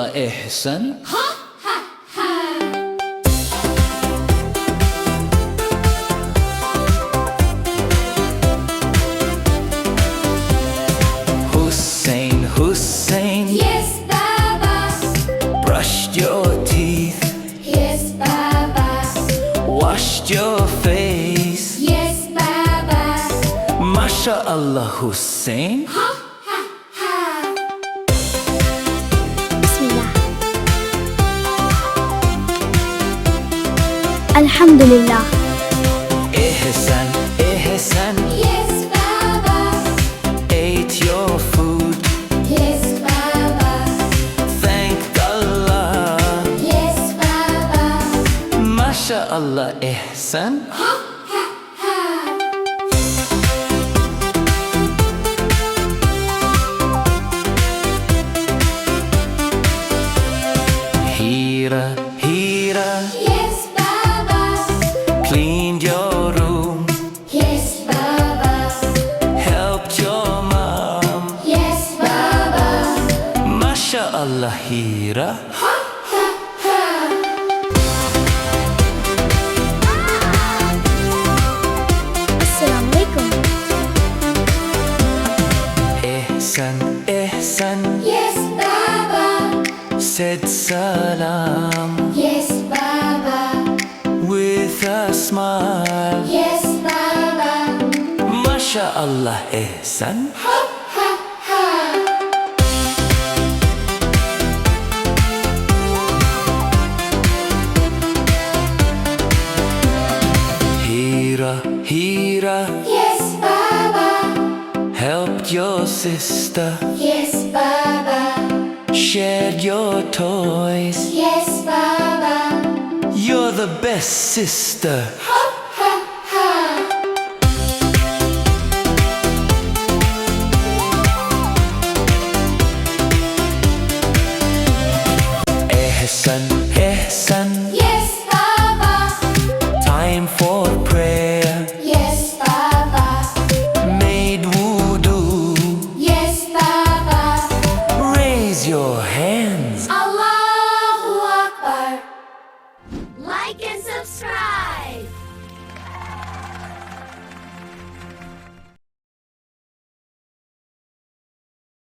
Allah Ahsan. Hussein, Hussein, Yes, Baba. brushed your teeth, Yes, Baba. washed your face. Yes, Baba. MashaAllah Hussein. Bismillah. Alhamdulillah. Ahsan, Ahsan, Yes, Baba. ate your food. Yes, Baba. Thanked Allah. Yes, Baba. MashaAllah Ahsan. Hira, Hira, Yes, Baba. cleaned your room, Yes, Baba. helped your mom. Yes, Baba. MashaAllah Hira. Assalamu Alaikum. Ahsan, Ahsan, Yes, Baba. said Salam Yes, Baba. with a smile. Yes, Baba. MashaAllah Ahsan. Hira, Hira, Yes, Baba. helped your sister, Yes, Baba. shared your toys. Yes, Baba. You're the best sister.